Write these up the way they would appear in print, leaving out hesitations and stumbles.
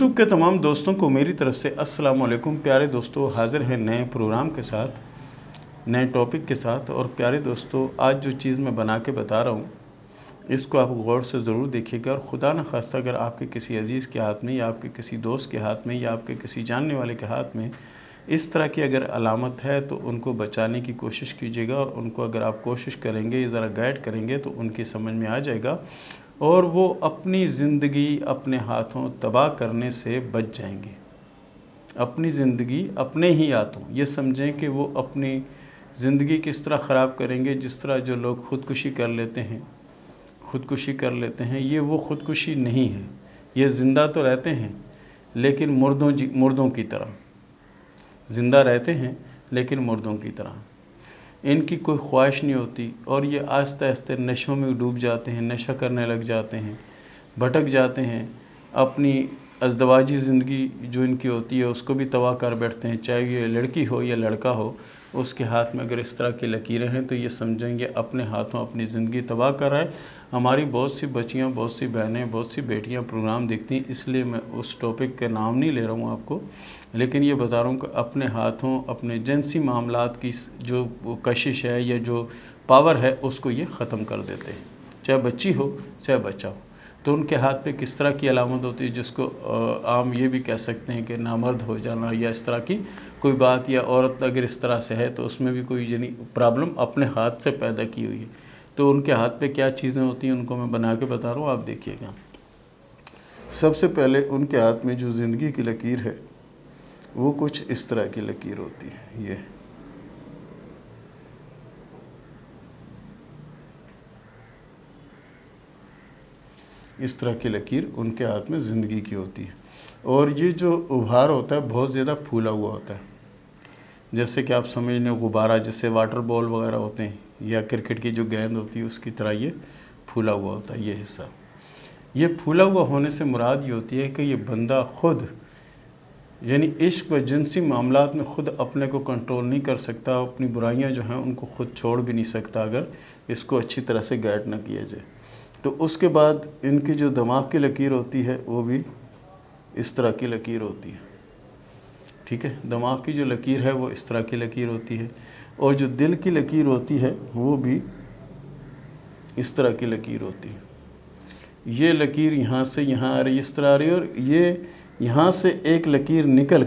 YouTube کے تمام دوستوں کو میری طرف سے السلام علیکم۔ پیارے دوستو، حاضر ہیں نئے پروگرام کے ساتھ، نئے ٹاپک کے ساتھ۔ اور پیارے دوستو، آج جو چیز میں بنا کے بتا رہا ہوں اس کو آپ غور سے ضرور دیکھیے گا، اور خدا نہ خواستہ اگر آپ کے کسی عزیز کے ہاتھ میں یا آپ کے کسی دوست کے ہاتھ میں یا آپ کے کسی جاننے والے کے ہاتھ میں اس طرح کی اگر علامت ہے تو ان کو بچانے کی کوشش کیجیے گا، اور ان کو اگر آپ کوشش کریں گے، ذرا گائیڈ کریں گے تو ان کی سمجھ میں آ جائے گا، اور وہ اپنی زندگی اپنے ہاتھوں تباہ کرنے سے بچ جائیں گے۔ اپنی زندگی اپنے ہی ہاتھوں، یہ سمجھیں کہ وہ اپنی زندگی کس طرح خراب کریں گے، جس طرح جو لوگ خودکشی کر لیتے ہیں، یہ وہ خودکشی نہیں ہے۔ یہ زندہ تو رہتے ہیں لیکن مردوں کی طرح زندہ رہتے ہیں، لیکن مردوں کی طرح ان کی کوئی خواہش نہیں ہوتی، اور یہ آہستہ آہستہ نشوں میں ڈوب جاتے ہیں، نشہ کرنے لگ جاتے ہیں، بھٹک جاتے ہیں، اپنی ازدواجی زندگی جو ان کی ہوتی ہے اس کو بھی تباہ کر بیٹھتے ہیں۔ چاہے یہ لڑکی ہو یا لڑکا ہو، اس کے ہاتھ میں اگر اس طرح کی لکیریں ہیں تو یہ سمجھیں گے اپنے ہاتھوں اپنی زندگی تباہ کر رہا ہے۔ ہماری بہت سی بچیاں، بہت سی بہنیں، بہت سی بیٹیاں پروگرام دیکھتی ہیں، اس لیے میں اس ٹاپک کا نام نہیں لے رہا ہوں آپ کو، لیکن یہ بتا رہا ہوں کہ اپنے ہاتھوں اپنے جنسی معاملات کی جو کشش ہے یا جو پاور ہے اس کو یہ ختم کر دیتے ہیں، چاہے بچی ہو چاہے بچہ ہو۔ تو ان کے ہاتھ پہ کس طرح کی علامت ہوتی ہے، جس کو عام یہ بھی کہہ سکتے ہیں کہ نامرد ہو جانا، یا اس طرح کی کوئی بات، یا عورت اگر اس طرح سے ہے تو اس میں بھی کوئی یعنی پرابلم اپنے ہاتھ سے پیدا کی ہوئی ہے۔ تو ان کے ہاتھ پہ کیا چیزیں ہوتی ہیں ان کو میں بنا کے بتا رہا ہوں، آپ دیکھیے گا۔ سب سے پہلے ان کے ہاتھ میں جو زندگی کی لکیر ہے وہ کچھ اس طرح کی لکیر ہوتی ہے۔ یہ اس طرح کی لکیر ان کے ہاتھ میں زندگی کی ہوتی ہے، اور یہ جو ابھار ہوتا ہے بہت زیادہ پھولا ہوا ہوتا ہے، جیسے کہ آپ سمجھ لیں غبارہ، جیسے واٹر بال وغیرہ ہوتے ہیں یا کرکٹ کی جو گیند ہوتی ہے اس کی طرح یہ پھولا ہوا ہوتا ہے۔ یہ حصہ، یہ پھولا ہوا ہونے سے مراد یہ ہوتی ہے کہ یہ بندہ خود یعنی عشق و جنسی معاملات میں خود اپنے کو کنٹرول نہیں کر سکتا، اپنی برائیاں جو ہیں ان کو خود چھوڑ بھی نہیں سکتا اگر اس کو اچھی طرح سے گائیڈ نہ کیا جائے۔ تو اس کے بعد ان کی جو دماغ کی لکیر ہوتی ہے وہ بھی اس طرح کی لکیر ہوتی ہے، ٹھیک ہے۔ دماغ کی جو لکیر ہے وہ اس طرح کی لکیر ہوتی ہے، اور جو دل کی لکیر ہوتی ہے وہ بھی اس طرح کی لکیر ہوتی ہے۔ یہ لکیر یہاں سے یہاں آ رہی، اس طرح آ رہی ہے، اور یہ یہاں سے ایک لکیر نکل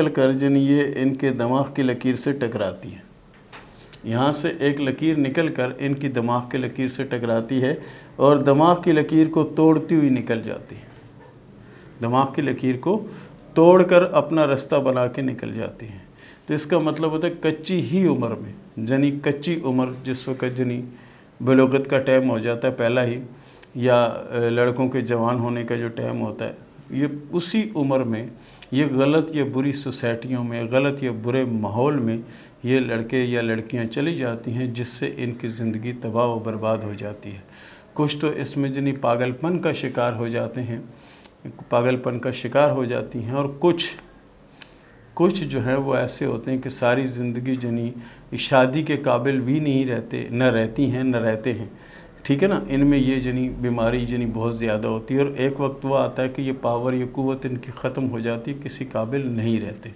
کر یعنی یہ ان کے دماغ کی لکیر سے ٹکراتی ہے۔ یہاں سے ایک لکیر نکل کر ان کی دماغ کی لکیر سے ٹکراتی ہے، اور دماغ کی لکیر کو توڑتی ہوئی نکل جاتی ہے۔ دماغ کی لکیر کو توڑ کر اپنا رستہ بنا کے نکل جاتی ہے۔ تو اس کا مطلب ہوتا ہے کچی ہی عمر میں، یعنی کچی عمر جس وقت یعنی بلوغت کا ٹائم ہو جاتا ہے پہلا ہی، یا لڑکوں کے جوان ہونے کا جو ٹائم ہوتا ہے، یہ اسی عمر میں یہ غلط یا بری سوسائٹیوں میں، غلط یا برے ماحول میں یہ لڑکے یا لڑکیاں چلی جاتی ہیں، جس سے ان کی زندگی تباہ و برباد ہو جاتی ہے۔ کچھ تو اس میں جنہیں پاگل پن کا شکار ہو جاتے ہیں، پاگل پن کا شکار ہو جاتی ہیں، اور کچھ جو ہیں وہ ایسے ہوتے ہیں کہ ساری زندگی جنہیں شادی کے قابل بھی نہیں رہتے، نہ رہتے ہیں، ٹھیک ہے نا۔ ان میں یہ جنی بیماری جنی بہت زیادہ ہوتی ہے، اور ایک وقت وہ آتا ہے کہ یہ پاور، یہ قوت ان کی ختم ہو جاتی ہے، کسی قابل نہیں رہتے۔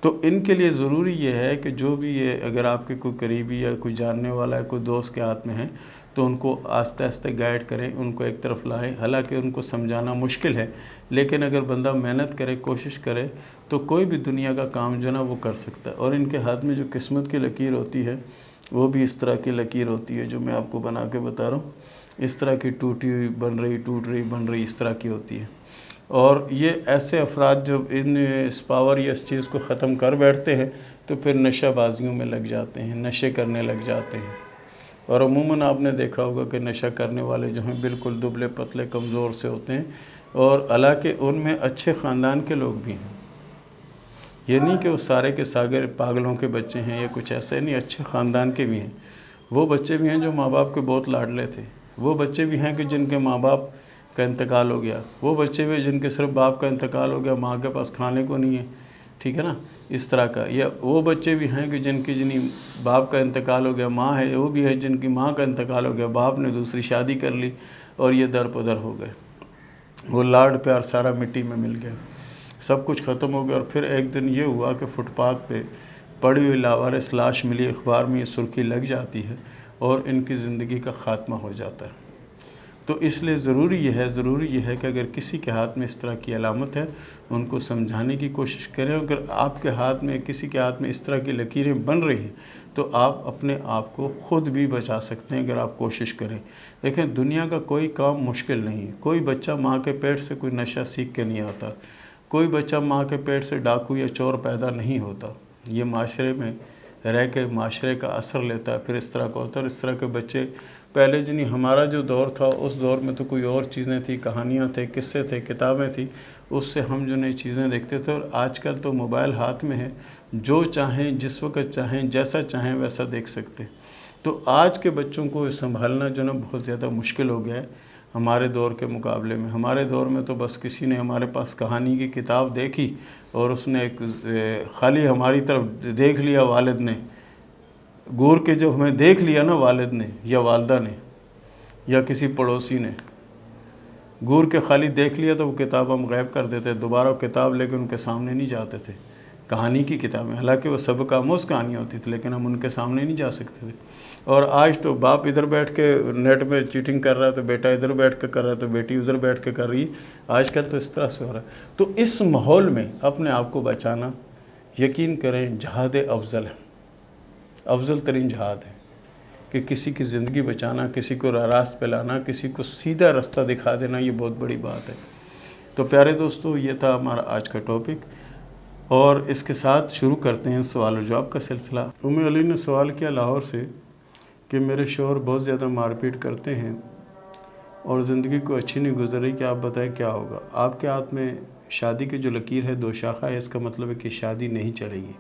تو ان کے لیے ضروری یہ ہے کہ جو بھی یہ اگر آپ کے کوئی قریبی یا کوئی جاننے والا ہے، کوئی دوست کے ہاتھ میں ہے، تو ان کو آہستہ آہستہ گائیڈ کریں، ان کو ایک طرف لائیں۔ حالانکہ ان کو سمجھانا مشکل ہے، لیکن اگر بندہ محنت کرے، کوشش کرے، تو کوئی بھی دنیا کا کام جو نا وہ کر سکتا ہے۔ اور ان کے ہاتھ میں جو قسمت کی لکیر ہوتی ہے وہ بھی اس طرح کی لکیر ہوتی ہے جو میں آپ کو بنا کے بتا رہا ہوں، اس طرح کی ٹوٹی ہوئی بن رہی اس طرح کی ہوتی ہے۔ اور یہ ایسے افراد جب اس پاور یا اس چیز کو ختم کر بیٹھتے ہیں تو پھر نشہ بازیوں میں لگ جاتے ہیں، نشے کرنے لگ جاتے ہیں۔ اور عموماً آپ نے دیکھا ہوگا کہ نشہ کرنے والے جو ہیں بالکل دبلے پتلے کمزور سے ہوتے ہیں، اور حالانکہ ان میں اچھے خاندان کے لوگ بھی ہیں۔ یہ نہیں کہ وہ سارے کے سارے پاگلوں کے بچے ہیں یا کچھ ایسے نہیں، اچھے خاندان کے بھی ہیں۔ وہ بچے بھی ہیں جو ماں باپ کے بہت لاڈلے تھے، وہ بچے بھی ہیں کہ جن کے ماں باپ کا انتقال ہو گیا، وہ بچے بھی جن کے صرف باپ کا انتقال ہو گیا، ماں کے پاس کھانے کو نہیں ہے، ٹھیک ہے نا، اس طرح کا۔ یا وہ بچے بھی ہیں کہ جن کی باپ کا انتقال ہو گیا، ماں ہے، وہ بھی ہے جن کی ماں کا انتقال ہو گیا، باپ نے دوسری شادی کر لی اور یہ در پدر ہو گئے۔ وہ لاڈ پیار سارا مٹی میں مل گیا، سب کچھ ختم ہو گیا۔ اور پھر ایک دن یہ ہوا کہ فٹ پاتھ پہ پڑی ہوئی لاوارث لاش ملی، اخبار میں یہ سرخی لگ جاتی ہے اور ان کی زندگی کا خاتمہ ہو جاتا ہے۔ تو اس لیے ضروری یہ ہے کہ اگر کسی کے ہاتھ میں اس طرح کی علامت ہے ان کو سمجھانے کی کوشش کریں۔ اگر آپ کے ہاتھ میں کسی کے ہاتھ میں اس طرح کی لکیریں بن رہی ہیں تو آپ اپنے آپ کو خود بھی بچا سکتے ہیں اگر آپ کوشش کریں۔ دیکھیں دنیا کا کوئی کام مشکل نہیں ہے، کوئی بچہ ماں کے پیٹ سے کوئی نشہ سیکھ کے نہیں آتا، کوئی بچہ ماں کے پیٹ سے ڈاکو یا چور پیدا نہیں ہوتا، یہ معاشرے میں رہ کے معاشرے کا اثر لیتا ہے، پھر اس طرح کا ہوتا ہے۔ اور اس طرح کے بچے پہلے جنہیں ہمارا جو دور تھا اس دور میں تو کوئی اور چیزیں تھیں، کہانیاں تھے، قصے تھے، کتابیں تھیں، اس سے ہم جو نئی چیزیں دیکھتے تھے۔ اور آج کل تو موبائل ہاتھ میں ہے، جو چاہیں جس وقت چاہیں جیسا چاہیں ویسا دیکھ سکتے۔ تو آج کے بچوں کو سنبھالنا جو نا بہت زیادہ مشکل ہو گیا ہے ہمارے دور کے مقابلے میں۔ ہمارے دور میں تو بس کسی نے ہمارے پاس کہانی کی کتاب دیکھی اور اس نے ایک خالی ہماری طرف دیکھ لیا، والد نے گور کے جو ہمیں دیکھ لیا نا والد نے یا والدہ نے یا کسی پڑوسی نے گور کے خالی دیکھ لیا تو وہ کتاب ہم غائب کر دیتے، دوبارہ وہ کتاب لے کے ان کے سامنے نہیں جاتے تھے۔ کہانی کی کتابیں حالانکہ وہ سبق آموز کہانیاں ہوتی تھی لیکن ہم ان کے سامنے نہیں جا سکتے تھے۔ اور آج تو باپ ادھر بیٹھ کے نیٹ میں چیٹنگ کر رہا ہے تو بیٹا ادھر بیٹھ کے کر رہا ہے تو بیٹی ادھر بیٹھ کے کر رہی ہے۔ آج کل تو اس طرح سے ہو رہا ہے۔ تو اس ماحول میں اپنے آپ کو بچانا یقین کریں جہاد افضل ہے، افضل ترین جہاد ہے کہ کسی کی زندگی بچانا، کسی کو راست پہ لانا، کسی کو سیدھا رستہ دکھا دینا، یہ بہت بڑی بات ہے۔ تو پیارے دوستو یہ تھا ہمارا آج کا ٹاپک، اور اس کے ساتھ شروع کرتے ہیں سوال و جواب کا سلسلہ۔ علی نے سوال کیا لاہور سے کہ میرے شوہر بہت زیادہ مار پیٹ کرتے ہیں اور زندگی کو اچھی نہیں گزر رہی، کہ آپ بتائیں کیا ہوگا؟ آپ کے ہاتھ میں شادی کی جو لکیر ہے 2 شاخہ ہے، اس کا مطلب ہے کہ شادی نہیں چلے گی۔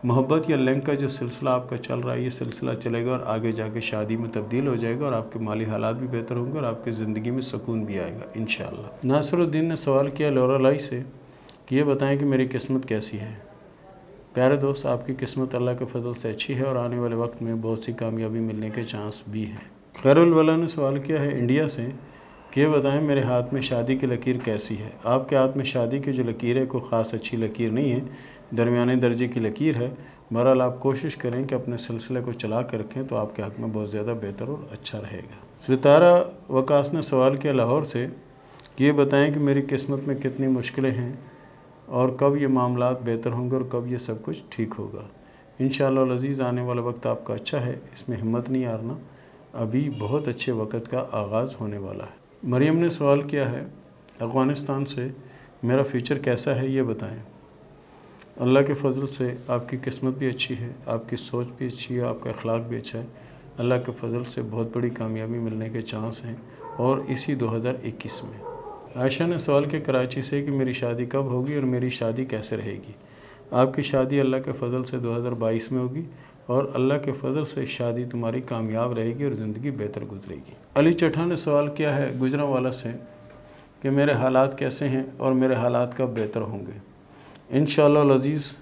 محبت یا لنک کا جو سلسلہ آپ کا چل رہا ہے یہ سلسلہ چلے گا اور آگے جا کے شادی میں تبدیل ہو جائے گا اور آپ کے مالی حالات بھی بہتر ہوں گے اور آپ کی زندگی میں سکون بھی آئے گا انشاءاللہ۔ ناصر الدین نے سوال کیا لورا لائی سے کہ یہ بتائیں کہ میری قسمت کیسی ہے؟ پیارے دوست آپ کی قسمت اللہ کے فضل سے اچھی ہے اور آنے والے وقت میں بہت سی کامیابی ملنے کے چانس بھی ہیں۔ خیر الولا نے سوال کیا ہے انڈیا سے کہ یہ بتائیں میرے ہاتھ میں شادی کی لکیر کیسی ہے؟ آپ کے ہاتھ میں شادی کی جو لکیر ہے کوئی خاص اچھی لکیر نہیں ہے، درمیانے درجے کی لکیر ہے۔ بہرحال آپ کوشش کریں کہ اپنے سلسلے کو چلا کر رکھیں تو آپ کے حق میں بہت زیادہ بہتر اور اچھا رہے گا۔ ستارہ وکاس نے سوال کیا لاہور سے کہ یہ بتائیں کہ میری قسمت میں کتنی مشکلیں ہیں اور کب یہ معاملات بہتر ہوں گے اور کب یہ سب کچھ ٹھیک ہوگا؟ انشاءاللہ العزیز آنے والا وقت آپ کا اچھا ہے، اس میں ہمت نہیں ہارنا، ابھی بہت اچھے وقت کا آغاز ہونے والا ہے۔ مریم نے سوال کیا ہے افغانستان سے میرا فیوچر کیسا ہے یہ بتائیں۔ اللہ کے فضل سے آپ کی قسمت بھی اچھی ہے، آپ کی سوچ بھی اچھی ہے، آپ کا اخلاق بھی اچھا ہے، اللہ کے فضل سے بہت بڑی کامیابی ملنے کے چانس ہیں اور اسی 2021 میں۔ عائشہ نے سوال کیا کراچی سے کہ میری شادی کب ہوگی اور میری شادی کیسے رہے گی؟ آپ کی شادی اللہ کے فضل سے 2022 میں ہوگی اور اللہ کے فضل سے شادی تمہاری کامیاب رہے گی اور زندگی بہتر گزرے گی۔ علی چٹھا نے سوال کیا ہے گجرانوالہ سے کہ میرے حالات کیسے ہیں اور میرے حالات کب بہتر ہوں گے؟ انشاءاللہ العزیز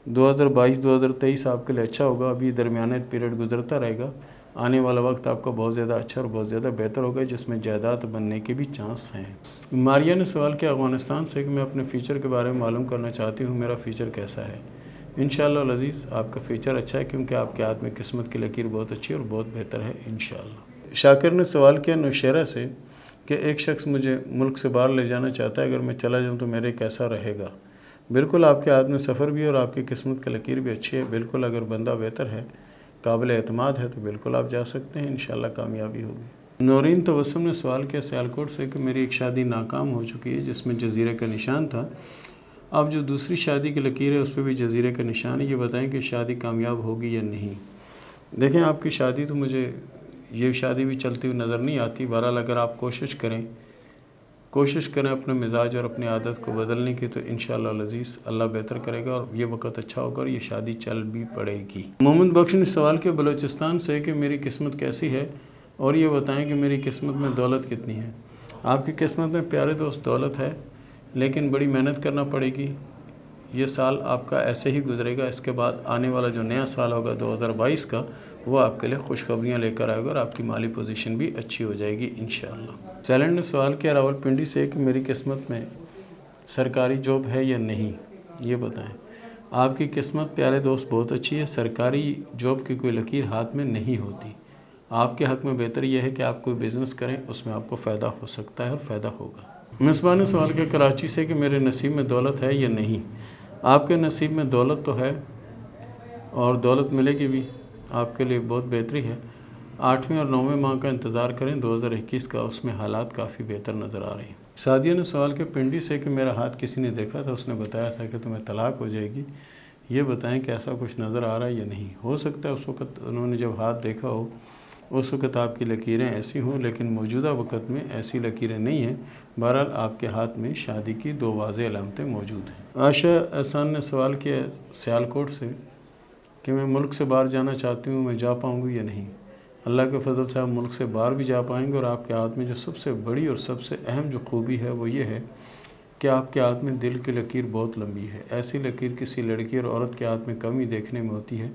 2022-2023 آپ کے لیے اچھا ہوگا، ابھی درمیانے پیریڈ گزرتا رہے گا، آنے والا وقت آپ کا بہت زیادہ اچھا اور بہت زیادہ بہتر ہوگا جس میں جائیداد بننے کے بھی چانس ہیں۔ ماریا نے سوال کیا افغانستان سے کہ میں اپنے فیوچر کے بارے میں معلوم کرنا چاہتی ہوں، میرا فیوچر کیسا ہے؟ انشاءاللہ العزیز آپ کا فیوچر اچھا ہے کیونکہ آپ کے ہاتھ میں قسمت کی لکیر بہت اچھی اور بہت بہتر ہے انشاءاللہ۔ شاکر نے سوال کیا نوشہرہ سے کہ ایک شخص مجھے ملک سے باہر لے جانا چاہتا ہے، اگر میں چلا جاؤں تو میرے کیسا رہے گا؟ بالکل آپ کے ہاتھ میں سفر بھی اور آپ کی قسمت کی لکیر بھی اچھی ہے، بالکل اگر بندہ بہتر ہے، قابل اعتماد ہے تو بالکل آپ جا سکتے ہیں، انشاءاللہ کامیابی ہوگی۔ نورین توسم نے سوال کیا سیالکوٹ سے کہ میری ایک شادی ناکام ہو چکی ہے جس میں جزیرے کا نشان تھا، اب جو دوسری شادی کی لکیر ہے اس پہ بھی جزیرے کا نشان ہے، یہ بتائیں کہ شادی کامیاب ہوگی یا نہیں؟ دیکھیں آپ کی شادی تو مجھے یہ شادی بھی چلتی ہوئی نظر نہیں آتی، بہرحال اگر آپ کوشش کریں اپنے مزاج اور اپنی عادت کو بدلنے کی تو انشاءاللہ العزیز اللہ بہتر کرے گا اور یہ وقت اچھا ہوگا اور یہ شادی چل بھی پڑے گی۔ محمد بخش نے سوال کیا بلوچستان سے کہ میری قسمت کیسی ہے اور یہ بتائیں کہ میری قسمت میں دولت کتنی ہے؟ آپ کی قسمت میں پیارے دوست دولت ہے لیکن بڑی محنت کرنا پڑے گی، یہ سال آپ کا ایسے ہی گزرے گا. اس کے بعد آنے والا جو نیا سال ہوگا 2022 کا، وہ آپ کے لیے خوشخبریاں لے کر آئے گا اور آپ کی مالی پوزیشن بھی اچھی ہو جائے گی انشاءاللہ. سیلنٹ نے سوال کیا راولپنڈی سے کہ میری قسمت میں سرکاری جاب ہے یا نہیں، یہ بتائیں. آپ کی قسمت پیارے دوست بہت اچھی ہے. سرکاری جاب کی کوئی لکیر ہاتھ میں نہیں ہوتی. آپ کے حق میں بہتر یہ ہے کہ آپ کوئی بزنس کریں، اس میں آپ کو فائدہ ہو سکتا ہے اور فائدہ ہوگا. مصباح نے سوال کیا کراچی سے کہ میرے نصیب میں دولت ہے یا نہیں. آپ کے نصیب میں دولت تو ہے اور دولت ملے گی بھی، آپ کے لیے بہت بہتری ہے. 8ویں اور 9ویں ماہ کا انتظار کریں 2021 کا، اس میں حالات کافی بہتر نظر آ رہے ہیں. سعدیہ نے سوال کیا پنڈی سے کہ میرا ہاتھ کسی نے دیکھا تھا، اس نے بتایا تھا کہ تمہیں طلاق ہو جائے گی. یہ بتائیں کہ ایسا کچھ نظر آ رہا ہے یا نہیں. ہو سکتا ہے اس وقت انہوں نے جب ہاتھ دیکھا ہو اس وقت آپ کی لکیریں ایسی ہوں، لیکن موجودہ وقت میں ایسی لکیریں نہیں ہیں. بہرحال آپ کے ہاتھ میں شادی کی 2 واضح علامتیں موجود ہیں. عائشہ احسان نے سوال کیا سیالکوٹ سے کہ میں ملک سے باہر جانا چاہتی ہوں، میں جا پاؤں گی یا نہیں. اللہ کے فضل سے آپ ملک سے باہر بھی جا پائیں گے، اور آپ کے ہاتھ میں جو سب سے بڑی اور سب سے اہم جو خوبی ہے وہ یہ ہے کہ آپ کے ہاتھ میں دل کی لکیر بہت لمبی ہے. ایسی لکیر کسی لڑکی اور عورت کے ہاتھ میں کم ہی دیکھنے میں ہوتی ہے.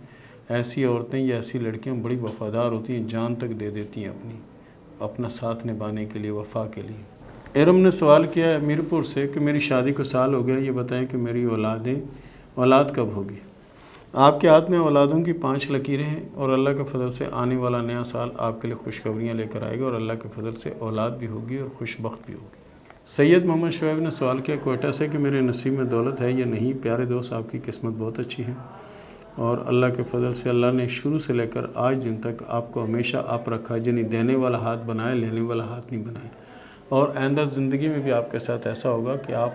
ایسی عورتیں یا ایسی لڑکیاں بڑی وفادار ہوتی ہیں، جان تک دے دیتی ہیں اپنا ساتھ نبھانے کے لیے، وفا کے لیے. ارم نے سوال کیا ہے میرپور سے کہ میری شادی کو سال ہو گیا، یہ بتائیں کہ میری اولاد کب ہوگی. آپ کے ہاتھ میں اولادوں کی 5 لکیریں ہیں، اور اللہ کے فضل سے آنے والا نیا سال آپ کے لیے خوشخبریاں لے کر آئے گا، اور اللہ کے فضل سے اولاد بھی ہوگی اور خوش بخت بھی ہوگی. سید محمد شعیب نے سوال کیا کوئٹہ سے کہ میرے نصیب میں دولت ہے یا نہیں. پیارے دوست آپ کی قسمت بہت اچھی ہے، اور اللہ کے فضل سے اللہ نے شروع سے لے کر آج دن تک آپ کو ہمیشہ آپ رکھا، یعنی دینے والا ہاتھ بنائے، لینے والا ہاتھ نہیں بنائے. اور آئندہ زندگی میں بھی آپ کے ساتھ ایسا ہوگا کہ آپ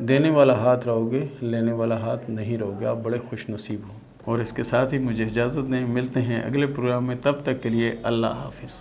دینے والا ہاتھ رہو گے، لینے والا ہاتھ نہیں رہو گے. آپ بڑے خوش نصیب ہوں. اور اس کے ساتھ ہی مجھے اجازت دیں، ملتے ہیں اگلے پروگرام میں. تب تک کے لیے اللہ حافظ.